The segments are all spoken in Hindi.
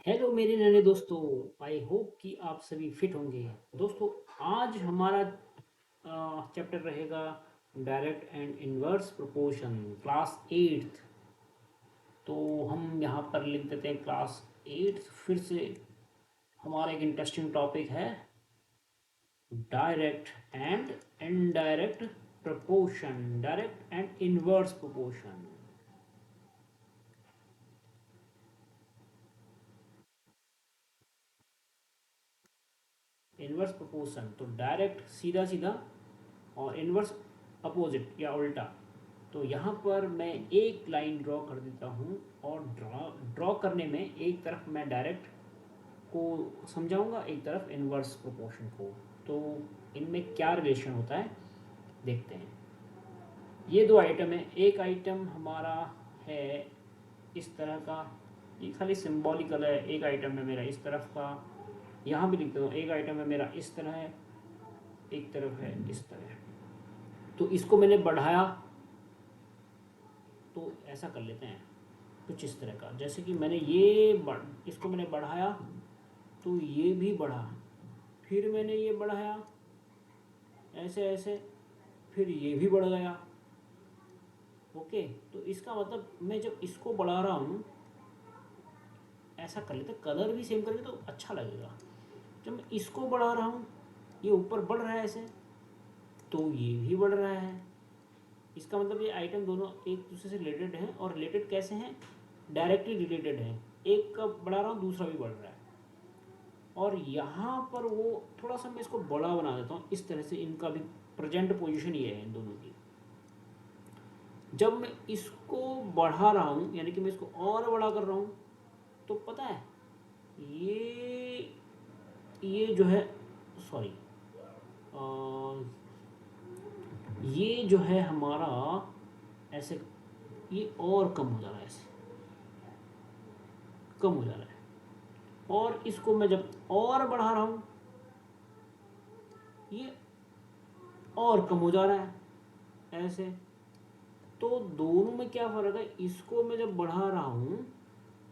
हेलो मेरे नन्हे दोस्तों। आई होप कि आप सभी फिट होंगे। दोस्तों, आज हमारा चैप्टर रहेगा direct and inverse proportion, class eighth. तो हम यहाँ पर लिख देते हैं क्लास एट्थ। फिर से हमारा एक इंटरेस्टिंग टॉपिक है direct and indirect proportion, direct and inverse proportion. Inverse proportion तो डायरेक्ट सीधा सीधा, और इनवर्स अपोजिट या उल्टा। तो यहाँ पर मैं एक लाइन ड्रॉ कर देता हूँ, और ड्रॉ करने में एक तरफ मैं डायरेक्ट को समझाऊंगा, एक तरफ इनवर्स प्रोपोर्शन को। तो इनमें क्या रिलेशन होता है देखते हैं। ये दो आइटम है। एक आइटम हमारा है इस तरह का, ये खाली सिंबॉलिकल है। एक आइटम है मेरा इस तरफ का, यहाँ भी लिख देता हूँ। एक आइटम है मेरा इस तरह है, एक तरफ है इस तरह। तो इसको मैंने बढ़ाया, तो ऐसा कर लेते हैं कुछ इस तरह का। जैसे कि मैंने इसको मैंने बढ़ाया, तो ये भी बढ़ा, फिर मैंने ये बढ़ाया ऐसे ऐसे, फिर ये भी बढ़ गया। ओके, तो इसका मतलब मैं जब इसको बढ़ा रहा हूँ, ऐसा कर लेते, कलर भी सेम करके तो अच्छा लगेगा। जब मैं इसको बढ़ा रहा हूँ, ये ऊपर बढ़ रहा है ऐसे, तो ये भी बढ़ रहा है। इसका मतलब ये आइटम दोनों एक दूसरे से रिलेटेड हैं। और रिलेटेड कैसे हैं? डायरेक्टली रिलेटेड हैं। एक का बढ़ा रहा हूँ, दूसरा भी बढ़ रहा है। और यहाँ पर वो थोड़ा सा मैं इसको बड़ा बना देता हूँ इस तरह से। इनका भी प्रेजेंट पोजीशन ये है इन दोनों की। जब मैं इसको बढ़ा रहा हूँ, यानी कि मैं इसको और बड़ा कर रहा हूँ, तो पता है ये जो है, सॉरी, ये जो है हमारा ऐसे, ये और कम हो जा रहा है, ऐसे कम हो जा रहा है। और इसको मैं जब और बढ़ा रहा हूँ, ये और कम हो जा रहा है ऐसे। तो दोनों में क्या फ़र्क है? इसको मैं जब बढ़ा रहा हूँ,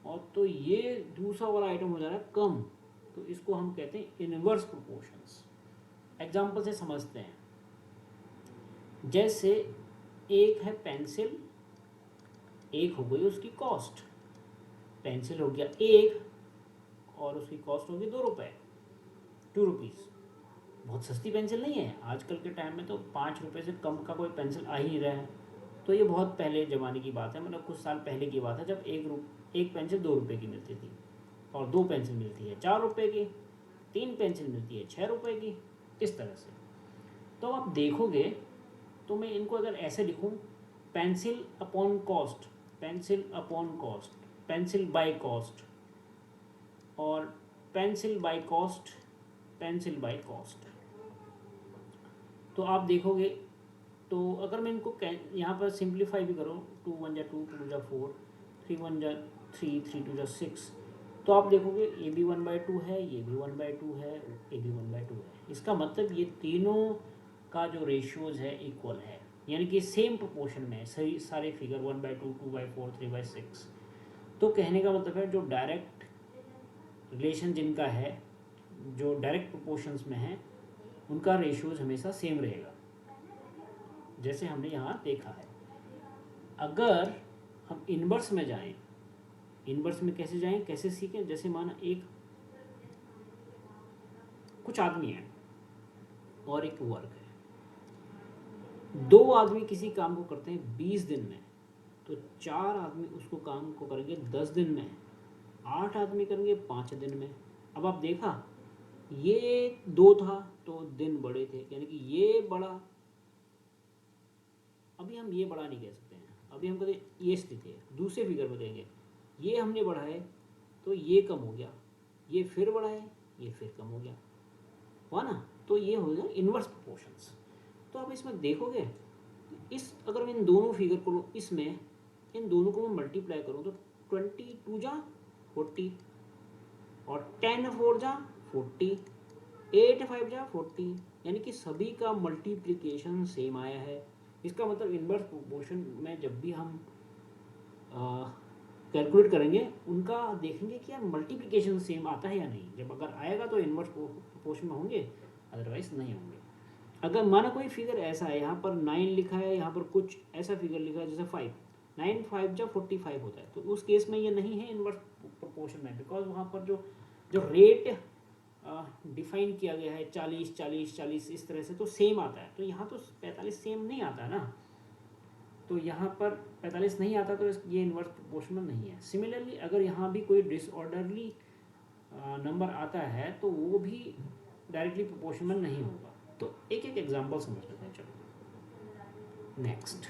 और तो ये दूसरा वाला आइटम हो जा रहा है कम। तो इसको हम कहते हैं इनवर्स प्रोपोर्शंस। एग्जाम्पल से समझते हैं। जैसे एक है पेंसिल, एक हो गई उसकी कॉस्ट। पेंसिल हो गया एक, और उसकी कॉस्ट होगी 2 रुपये, 2 रुपीज़। बहुत सस्ती पेंसिल नहीं है। आजकल के टाइम में तो 5 रुपये से कम का कोई पेंसिल आ ही नहीं रहा है। तो ये बहुत पहले ज़माने की बात है, मतलब कुछ साल पहले की बात है, जब एक पेंसिल 2 रुपये की मिलती थी, और दो पेंसिल मिलती है 4 रुपये की, तीन पेंसिल मिलती है 6 रुपये की, इस तरह से। तो आप देखोगे, तो मैं इनको अगर ऐसे लिखूँ, pencil upon cost, pencil upon cost, pencil by cost, और pencil by cost, pencil by cost. तो आप देखोगे, तो अगर मैं इनको यहाँ पर सिंप्लीफाई भी करूँ, 2 1 जा 2, 2 जा 4, 3 1 जा 3, 3 2 जा 6, तो आप देखोगे ये भी 1/2 है, ये भी 1/2 है, ये भी 1/2 है। इसका मतलब ये तीनों का जो रेशियोज है इक्वल है, यानी कि सेम प्रोपोर्शन में है सही सारे फिगर, 1/2, 2/4, 3/6। तो कहने का मतलब है जो डायरेक्ट रिलेशन जिनका है, जो डायरेक्ट प्रोपोर्शंस में है, उनका रेशियोज हमेशा सेम रहेगा, जैसे हमने यहाँ देखा है। अगर हम इनवर्स में जाएं, इनवर्स में कैसे जाएं, कैसे सीखें? जैसे माना एक कुछ आदमी है और एक वर्क है। दो आदमी किसी काम को करते हैं 20 दिन में, तो 4 आदमी उसको काम को करेंगे 10 दिन में, 8 आदमी करेंगे 5 दिन में। अब आप देखा, ये दो था तो दिन बड़े थे, यानी कि ये बड़ा। अभी हम ये बड़ा नहीं कह सकते हैं, अभी हम कहते ये स्थिति है। दूसरे फिगर में कहेंगे ये हमने बढ़ाए तो ये कम हो गया, ये फिर बढ़ाए, ये फिर कम हो गया, हुआ ना? तो ये हो गया इनवर्स प्रोपोर्शंस। तो आप इसमें देखोगे, इस अगर मैं इन दोनों फिगर को लूँ, इसमें इन दोनों को मैं मल्टीप्लाई करूँ, तो 22 जा 40, और 10 4 जा 40, 8 5 जा 40, यानी कि सभी का मल्टीप्लिकेशन सेम आया है। इसका मतलब इनवर्स प्रोपोर्शन में जब भी हम कैलकुलेट करेंगे उनका देखेंगे कि यार मल्टीप्लिकेशन सेम आता है या नहीं। जब अगर आएगा तो इन्वर्स प्रोपोर्शन में होंगे, अदरवाइज नहीं होंगे। अगर माना कोई फिगर ऐसा है, यहाँ पर 9 लिखा है, यहाँ पर कुछ ऐसा फिगर लिखा है जैसे 5, 9 5 जब 45 होता है, तो उस केस में ये नहीं है इन्वर्स प्रोपोर्शन में, बिकॉज वहाँ पर जो जो रेट डिफाइन किया गया है 40 40 40 इस तरह से तो सेम आता है। तो यहाँ तो 45 सेम नहीं आता ना, तो यहाँ पर 45 नहीं आता, तो ये इन्वर्स प्रोपोर्शनल नहीं है। सिमिलरली अगर यहाँ भी कोई डिसऑर्डरली नंबर आता है तो वो भी डायरेक्टली प्रोपोर्शनल नहीं होगा। तो एक एक एग्जांपल समझ लेते हैं। चलो नेक्स्ट,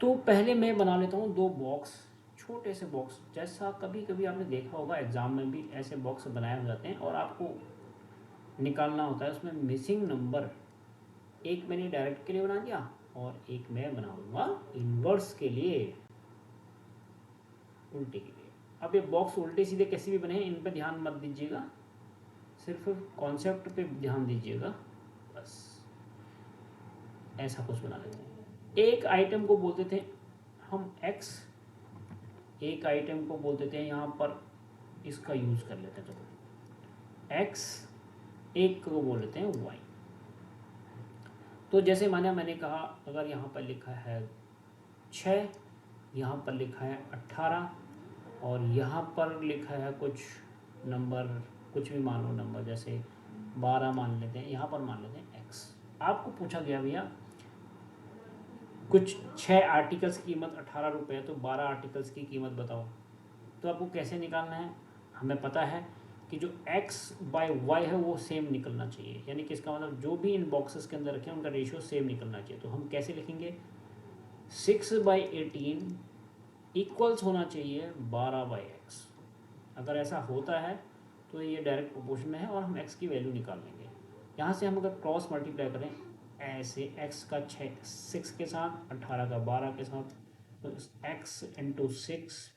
तो पहले मैं बना लेता हूँ दो बॉक्स, छोटे से बॉक्स। जैसा कभी कभी आपने देखा होगा एग्जाम में भी ऐसे बॉक्स बनाए हो जाते हैं और आपको निकालना होता है उसमें मिसिंग नंबर। एक मैंने डायरेक्ट के लिए बना दिया और एक मैं बनाऊंगा इन्वर्स के लिए, उल्टे के लिए। अब ये बॉक्स उल्टे सीधे कैसे भी बने हैं इन पे ध्यान मत दीजिएगा, सिर्फ कॉन्सेप्ट पे ध्यान दीजिएगा बस। ऐसा कुछ बना लेते हैं। एक आइटम को बोलते थे हम x, एक आइटम को बोलते थे यहाँ पर, इसका यूज कर लेते हैं। चलो x, एक को बोल लेते हैं y। तो जैसे मैंने कहा अगर यहाँ पर लिखा है 6, यहाँ पर लिखा है 18 और यहाँ पर लिखा है कुछ नंबर, कुछ भी मान लो नंबर, जैसे 12 मान लेते हैं, यहाँ पर मान लेते हैं x। आपको पूछा गया भैया कुछ 6 आर्टिकल्स की कीमत 18 रुपये है, तो 12 आर्टिकल्स की कीमत बताओ। तो आपको कैसे निकालना है, हमें पता है कि जो x बाय y है वो सेम निकलना चाहिए, यानी कि इसका मतलब जो भी इन बॉक्सेस के अंदर रखे हैं उनका रेशियो सेम निकलना चाहिए। तो हम कैसे लिखेंगे, 6/18 इक्वल्स होना चाहिए 12/x। अगर ऐसा होता है तो ये डायरेक्ट प्रोपोर्शन में है और हम x की वैल्यू निकाल लेंगे। यहाँ से हम अगर क्रॉस मल्टीप्लाई करें ऐसे, x का 6 के साथ, 18 का 12 के साथ, तो x into 6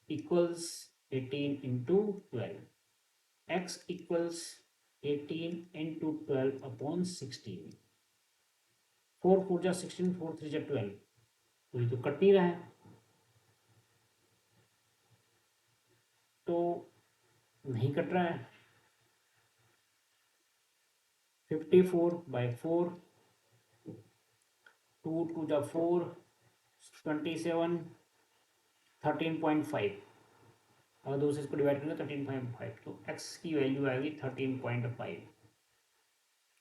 equals 18 into 12, x equals 18 into 12 upon 16। 4 4 जा 16, 4 3 जा 12, तो ये तो कट नहीं रहा है, तो नहीं कट रहा है। 54/4, 2 2 जा 4, 27, 13.5, और दो से इसको डिवाइड करेंगे 13.5, तो x की वैल्यू आएगी 13.5।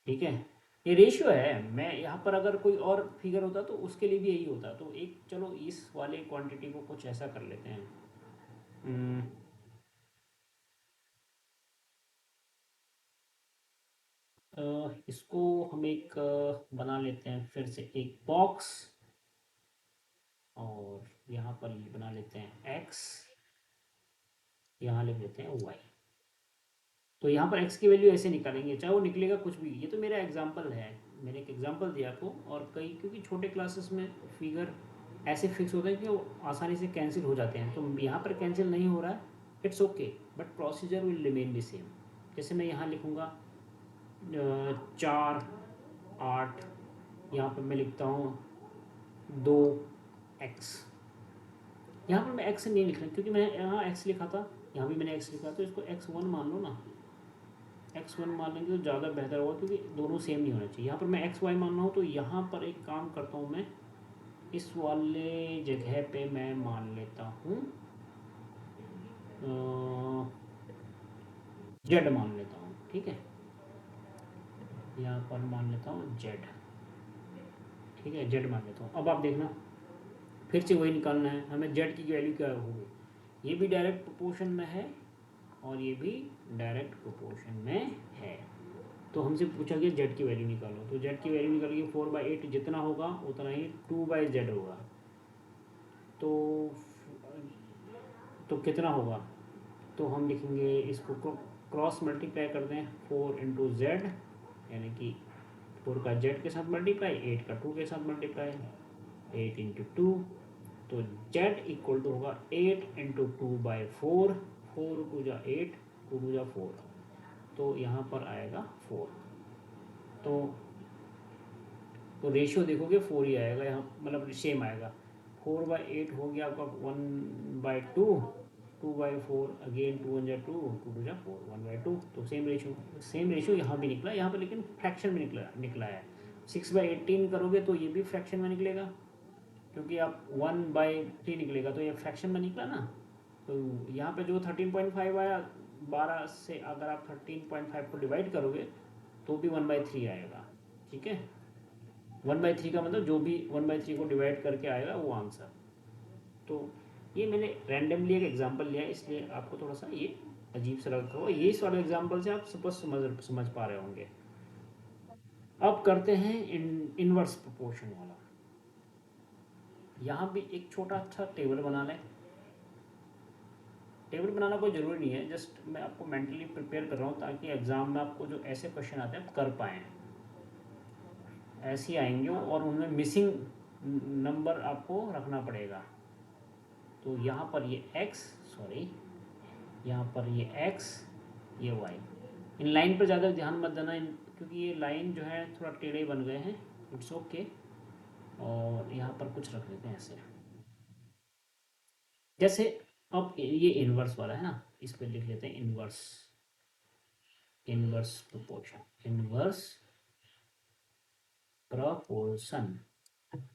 ठीक है, ये रेशियो है। मैं यहाँ पर अगर कोई और फिगर होता तो उसके लिए भी यही होता। तो एक चलो इस वाले क्वांटिटी को कुछ ऐसा कर लेते हैं, इसको हम एक बना लेते हैं फिर से एक बॉक्स, और यहाँ पर ये बना लेते हैं x, यहाँ लिख लेते हैं y। तो यहाँ पर x की वैल्यू ऐसे निकालेंगे, चाहे वो निकलेगा कुछ भी। ये तो मेरा एग्जांपल है, मैंने एक एग्जांपल दिया आपको। और कई क्योंकि छोटे क्लासेस में फिगर ऐसे फिक्स होते हैं कि वो आसानी से कैंसिल हो जाते हैं, तो यहाँ पर कैंसिल नहीं हो रहा है, it's okay, but procedure will remain the same. जैसे मैं यहाँ लिखूँगा 4 8, यहाँ पर मैं लिखता हूँ 2x। यहाँ पर मैं x नहीं लिख रहा क्योंकि मैंने यहाँ x लिखा था, यहाँ भी मैंने x लिखा, तो इसको x1 मान लो ना, x1 मान लेंगे तो ज़्यादा बेहतर होगा क्योंकि दोनों सेम नहीं होना चाहिए। यहाँ पर मैं xy मान रहा हूँ, तो यहाँ पर एक काम करता हूँ मैं, इस वाले जगह पे मैं मान लेता हूँ z मान लेता हूँ। ठीक है, यहाँ पर मान लेता हूँ z। ठीक है, z मान लेता हूँ। अब आप देखना फिर से वही निकालना है हमें, z की वैल्यू क्या होगी। ये भी डायरेक्ट प्रोपोर्शन में है और ये भी डायरेक्ट प्रोपोर्शन में है। तो हमसे पूछा गया z की वैल्यू निकालो, तो z की वैल्यू निकालेंगे 4/8, जितना होगा उतना ही 2/z होगा। तो कितना होगा, तो हम लिखेंगे इसको क्रॉस मल्टीप्लाई कर दें, 4 इंटू जेड, यानी कि 4 का z के साथ मल्टीप्लाई, 8 का 2 के साथ मल्टीप्लाई, 8 इंटू 2, तो z इक्वल टू होगा 8 इंटू 2/4, 4 टू जा 8, 2 टू जा 4, तो यहाँ पर आएगा 4। तो रेशियो देखोगे 4 ही आएगा यहाँ, मतलब सेम आएगा। 4/8 हो गया आपका 1/2, 2/4 अगेन, 2 1 जा 2, 2 2 जा 4, 1/2। तो सेम रेशियो यहाँ भी निकला, यहाँ पर लेकिन फ्रैक्शन में निकला है। 6/18 करोगे तो ये भी फ्रैक्शन में निकलेगा, क्योंकि आप 1/3 निकलेगा तो ये फ्रैक्शन में निकला ना। तो यहाँ पे जो 13.5 आया, 12 से अगर आप 13.5 को डिवाइड करोगे तो भी 1/3 आएगा। ठीक है, 1/3 का मतलब जो भी 1/3 को डिवाइड करके आएगा वो आंसर। तो ये मैंने रैंडमली एक एग्जांपल लिया, इसलिए आपको थोड़ा सा ये अजीब सा लगा होगा। ये वाले एग्जांपल से आप समझ पा रहे होंगे। अब करते हैं इनवर्स प्रोपोर्शन वाला। यहाँ भी एक छोटा अच्छा टेबल बना लें। टेबल बनाना कोई ज़रूरी नहीं है, जस्ट मैं आपको मेंटली प्रिपेयर कर रहा हूँ ताकि एग्ज़ाम में आपको जो ऐसे क्वेश्चन आते हैं आप कर पाएँ। ऐसे ही आएंगे और उनमें मिसिंग नंबर आपको रखना पड़ेगा। तो यहाँ पर ये x, सॉरी यहाँ पर ये x, ये y। इन लाइन पर ज़्यादा ध्यान मत देना, क्योंकि ये लाइन जो है थोड़ा टेढ़े बन गए हैं। It's okay. और यहाँ पर कुछ रख लेते हैं ऐसे, जैसे अब ये इनवर्स वाला है ना, इस पर लिख लेते हैं इनवर्स प्रोपोर्शन, इनवर्स प्रपोर्शन।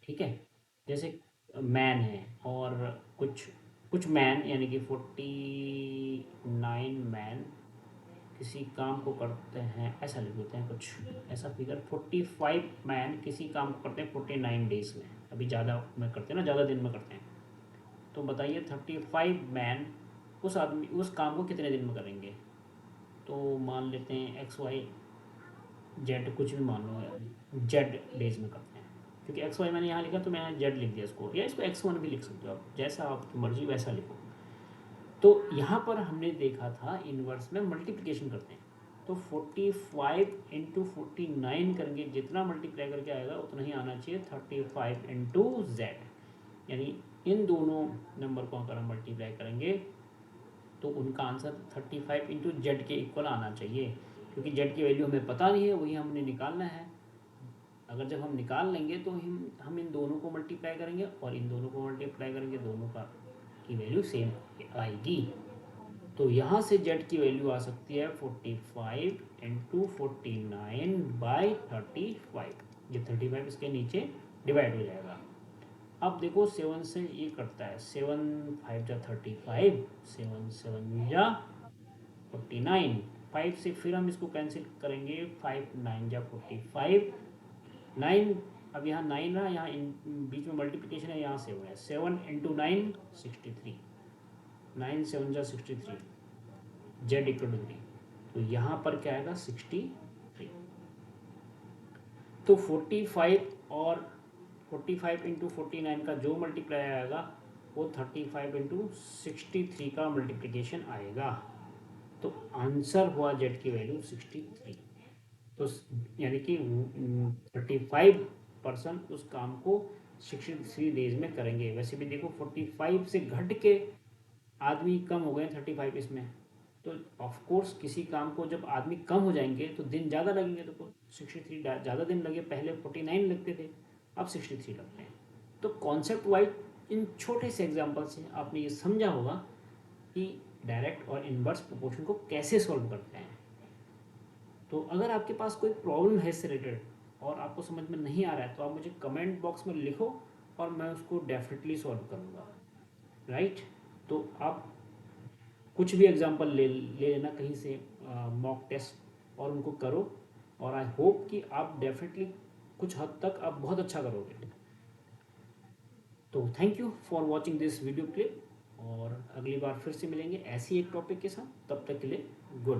ठीक है, जैसे मैन है और कुछ मैन यानी कि 49 मैन किसी काम को करते हैं, ऐसा लिख देते हैं कुछ ऐसा फिगर। 45 मैन किसी काम को करते हैं 49 डेज में। अभी ज़्यादा में करते हैं ना, ज़्यादा दिन में करते हैं। तो बताइए 35 मैन उस काम को कितने दिन में करेंगे। तो मान लेते हैं XYZ, कुछ भी मान लो, Z डेज में करते हैं। क्योंकि XY मैंने यहाँ लिखा तो मैंने Z लिख दिया इसको, या इसको X1 भी लिख सकते हो आप, जैसा आपकी मर्जी वैसा लिखो। तो यहाँ पर हमने देखा था इनवर्स में मल्टीप्लिकेशन करते हैं। तो 45 × 49 करेंगे, जितना मल्टीप्लाई करके आएगा उतना ही आना चाहिए 35 × Z। यानी इन दोनों नंबर को अगर हम मल्टीप्लाई करेंगे तो उनका आंसर 35 × Z के इक्वल आना चाहिए, क्योंकि Z की वैल्यू हमें पता नहीं है, वही हमने निकालना है। अगर जब हम निकाल लेंगे तो हम इन दोनों को मल्टीप्लाई करेंगे और इन दोनों को मल्टीप्लाई करेंगे, दोनों का की वैल्यू सेम आएगी। तो यहाँ से Z की वैल्यू आ सकती है 45 × 49/35। ये 35 इसके नीचे डिवाइड हो जाएगा। अब देखो 7 से ये करता है, 7 5 जा 35, 7 7 जा 49, 5 से फिर हम इसको कैंसिल करेंगे, 5 9 जा 45, 9 अब यहाँ 9 रहा, यहाँ बीच में मल्टीप्लिकेशन है, यहाँ 7 है, 7 × 9 63, 9 7 जा 63, Z = 3। तो यहाँ पर क्या आएगा 63। तो 45 और 45 × 49 का जो मल्टीप्लाई आएगा वो 35 × 63 का मल्टीप्लिकेशन आएगा। तो आंसर हुआ Z की वैल्यू 63। तो यानी कि 35% उस काम को 63 डेज में करेंगे। वैसे भी देखो 45 से घट के आदमी कम हो गए 35 इसमें, तो ऑफ कोर्स किसी काम को जब आदमी कम हो जाएंगे तो दिन ज़्यादा लगेंगे। तो 63 ज़्यादा दिन लगे, पहले 49 लगते थे, अब 63 लगते हैं। तो कॉन्सेप्ट वाइज इन छोटे से एग्जाम्पल से आपने ये समझा होगा कि डायरेक्ट और इनवर्स प्रोपोर्शन को कैसे सॉल्व करते हैं। तो अगर आपके पास कोई प्रॉब्लम है इससे रिलेटेड और आपको समझ में नहीं आ रहा है तो आप मुझे कमेंट बॉक्स में लिखो और मैं उसको डेफिनेटली सॉल्व करूँगा। राइट, तो आप कुछ भी एग्जांपल ले लेना कहीं से, मॉक टेस्ट, और उनको करो। और आई होप कि आप डेफिनेटली कुछ हद तक आप बहुत अच्छा करोगे। तो thank you for watching this video clip, और अगली बार फिर से मिलेंगे ऐसी एक टॉपिक के साथ। तब तक के लिए गुड।